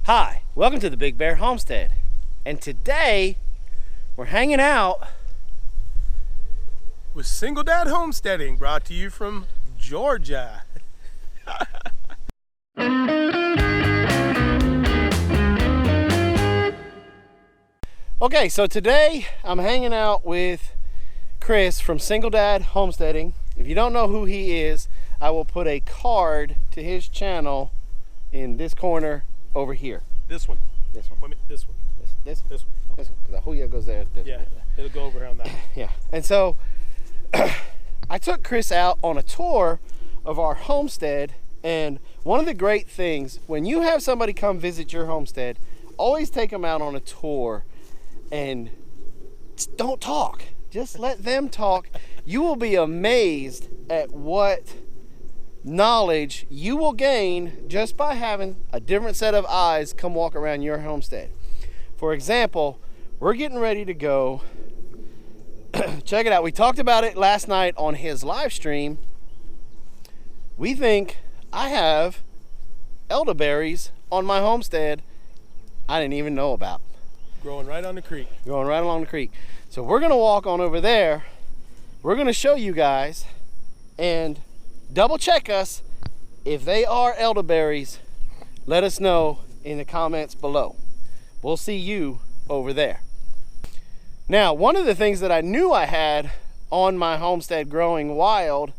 Hi, welcome to the Big Bear Homestead. And today we're hanging out with Single Dad Homesteading, brought to you from Georgia. Okay, so today I'm hanging out with Chris from Single Dad Homesteading. If you don't know who he is, I will put a card to his channel in this corner over here. This one. This one. Wait a minute, this one. This one. This one. This one. Because the Huya goes there. Yeah, it'll go over around that. Yeah. And so I took Chris out on a tour of our homestead, and one of the great things when you have somebody come visit your homestead, always take them out on a tour and don't talk. Just let them talk. You will be amazed at what knowledge you will gain just by having a different set of eyes come walk around your homestead. For example, we're getting ready to go check it out. We talked about it last night on his live stream. We think I have elderberries on my homestead I didn't even know about. Growing right on the creek. Growing right along the creek. So we're gonna walk on over there. We're gonna show you guys and double check us. If they are elderberries, let us know in the comments below. We'll see you over there. Now, one of the things that I knew I had on my homestead growing wild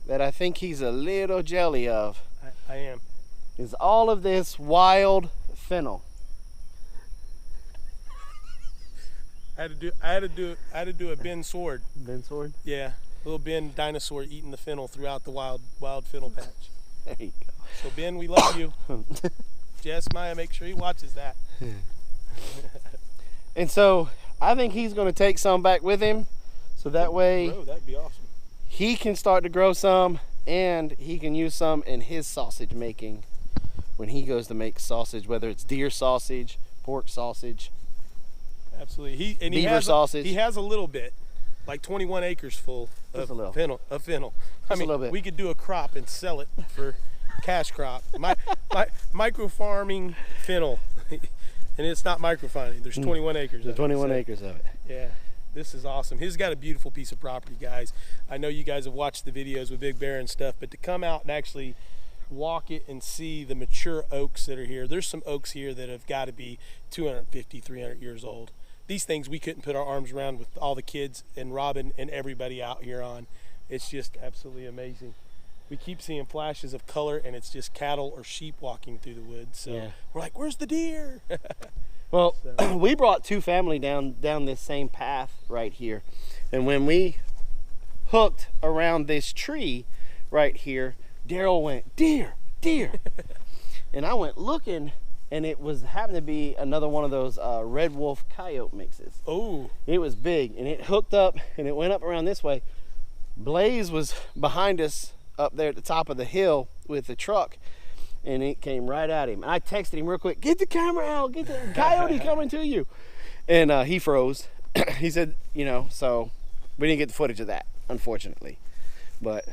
that I think he's a little jelly of I am. is all of this wild fennel. I had to do a Ben sword. Ben sword? Yeah, little Ben dinosaur eating the fennel throughout the wild fennel patch. There you go. So Ben, we love you. Jess, Maya, make sure he watches that. And so I think he's going to take some back with him, so that way that'd be awesome. he can start to grow some, and he can use some in his sausage making when he goes to make sausage, whether it's deer sausage, pork sausage. Absolutely. Beaver sausage. He has a little bit, like 21 acres full of fennel. I mean, we could do a crop and sell it for cash crop. Micro farming fennel. And it's not microfarming. There's 21 acres. There's 21 acres of it. Yeah, this is awesome. He's got a beautiful piece of property, guys. I know you guys have watched the videos with Big Bear and stuff, but to come out and actually walk it and see the mature oaks that are here. There's some oaks here that have got to be 250, 300 years old. These things we couldn't put our arms around with all the kids and Robin and everybody out here on. It's just absolutely amazing. We keep seeing flashes of color, and it's just cattle or sheep walking through the woods. So yeah. We're like, where's the deer? Well, we brought two family down this same path right here. And when we hooked around this tree right here, Daryl went, deer, deer. And I went looking, and it happened to be another one of those red wolf coyote mixes. Oh. It was big, and it hooked up, and it went up around this way. Blaze was behind us up there at the top of the hill with the truck, and it came right at him. And I texted him real quick, get the camera out, get the coyote coming to you. And he froze. He said, so we didn't get the footage of that, unfortunately. But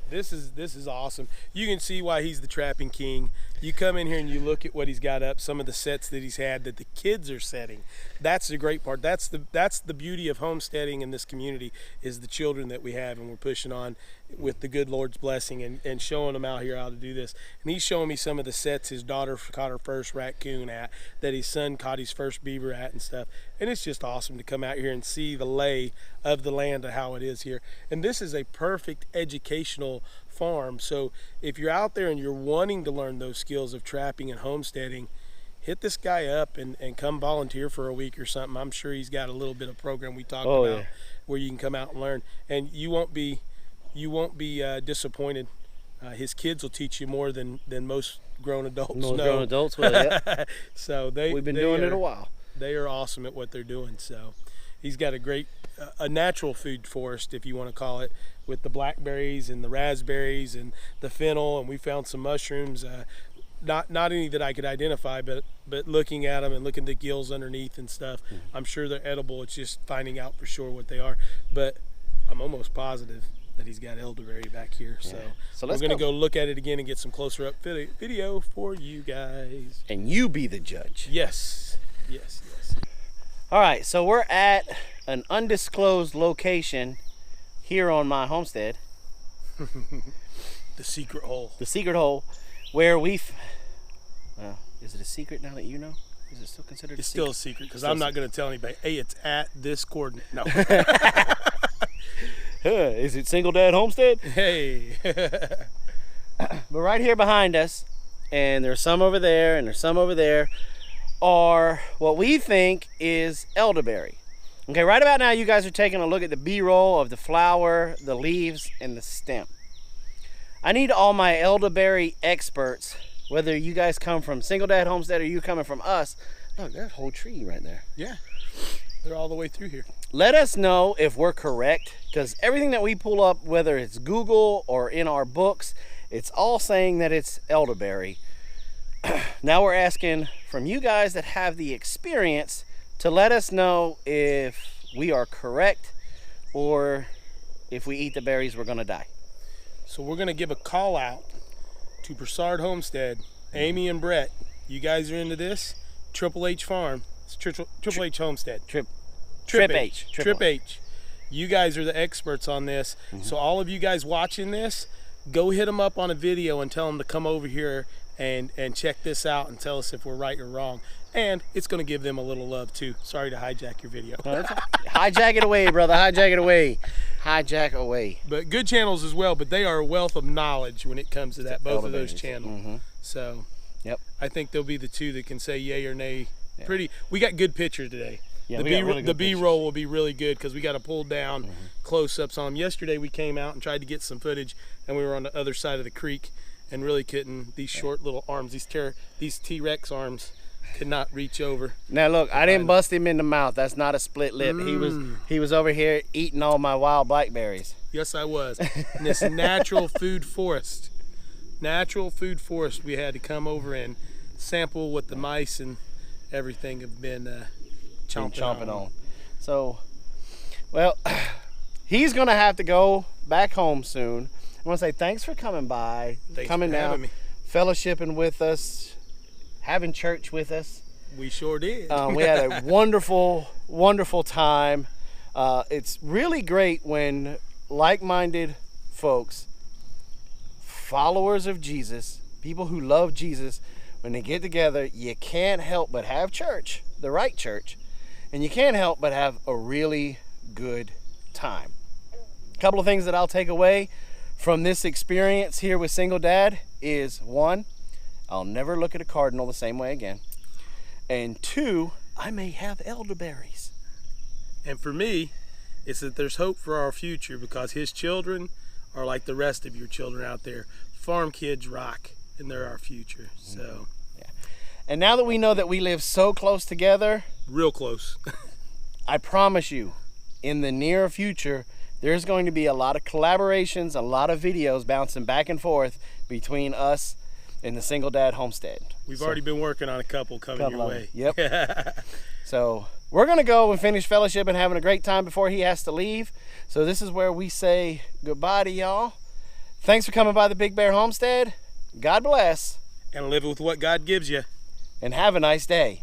this is awesome. You can see why he's the trapping king. You come in here and you look at what he's got up, some of the sets that he's had that the kids are setting. That's the great part. That's the beauty of homesteading in this community, is the children that we have, and we're pushing on with the good Lord's blessing and showing them out here how to do this. And he's showing me some of the sets his daughter caught her first raccoon at, that his son caught his first beaver at and stuff. And it's just awesome to come out here and see the lay of the land of how it is here. And this is a perfect educational farm. So if you're out there and you're wanting to learn those skills of trapping and homesteading, hit this guy up and come volunteer for a week or something. I'm sure he's got a little bit of program we talked about where you can come out and learn, and you won't be disappointed. His kids will teach you more than most grown adults know. Grown adults will, yeah. So we've been doing it a while. They are awesome at what they're doing. So he's got a great a natural food forest, if you want to call it, with the blackberries and the raspberries and the fennel, and we found some mushrooms, not any that I could identify, but looking at them and looking at the gills underneath and stuff, I'm sure they're edible. It's just finding out for sure what they are. But I'm almost positive that he's got elderberry back here. So, So we're let's going to go look at it again and get some closer up video for you guys. And you be the judge. Yes. Yes, yes. All right, so we're at an undisclosed location here on my homestead. The secret hole. The secret hole where we've... is it a secret now that you know? Is it still considered It's a still secret? a secret because I'm not going to tell anybody, hey, it's at this coordinate. No. Is it Single Dad Homestead? Hey. But right here behind us, and there's some over there, and there's some over there, are what we think is elderberry. Okay, right about now you guys are taking a look at the B-roll of the flower, the leaves, and the stem. I need all my elderberry experts, whether you guys come from Single Dad Homestead or you coming from us. Look, there's a whole tree right there. Yeah, they're all the way through here. Let us know if we're correct, because everything that we pull up, whether it's Google or in our books, it's all saying that it's elderberry. Now we're asking from you guys that have the experience to let us know if we are correct or if we eat the berries, we're gonna die. So we're gonna give a call out to Super-Sod Homestead, Amy and Brett. You guys are into this? Triple H Farm. It's Triple H Homestead. Trip H. Trip H. You guys are the experts on this. So all of you guys watching this, go hit them up on a video and tell them to come over here and check this out and tell us if we're right or wrong. And it's going to give them a little love too. Sorry to hijack your video. Hijack it away, brother. Hijack it away. Hijack away. But good channels as well, but they are a wealth of knowledge when it comes to that, both of those channels. So yep. I think they'll be the two that can say yay or nay. Yeah. We got good pictures today. Yeah, the B-roll will be really good because we got to pull down close-ups on them. Yesterday we came out and tried to get some footage, and we were on the other side of the creek and really couldn't. These short little arms, these T-Rex arms, could not reach over. Now look, I didn't bust him in the mouth. That's not a split lip. He was over here eating all my wild blackberries. Yes, I was. In this natural food forest. Natural food forest, we had to come over and sample what the mice and everything have been chomping on. So, well, he's gonna have to go back home soon. I want to say thanks for coming by, coming down, fellowshipping with us, having church with us. We sure did. We had a wonderful, wonderful time. It's really great when like-minded folks, followers of Jesus, people who love Jesus, when they get together, you can't help but have church, the right church, and you can't help but have a really good time. A couple of things that I'll take away from this experience here with Single Dad is, one, I'll never look at a cardinal the same way again. And two, I may have elderberries. And for me, it's that there's hope for our future because his children are like the rest of your children out there. Farm kids rock, and they're our future. So, yeah. And now that we know that we live so close together, real close, I promise you, in the near future, there's going to be a lot of collaborations, a lot of videos bouncing back and forth between us and the Single Dad Homestead. We've already been working on a couple coming your way. Yep. So we're gonna go and finish fellowship and having a great time before he has to leave. So this is where we say goodbye to y'all. Thanks for coming by the Big Bear Homestead. God bless. And live with what God gives you. And have a nice day.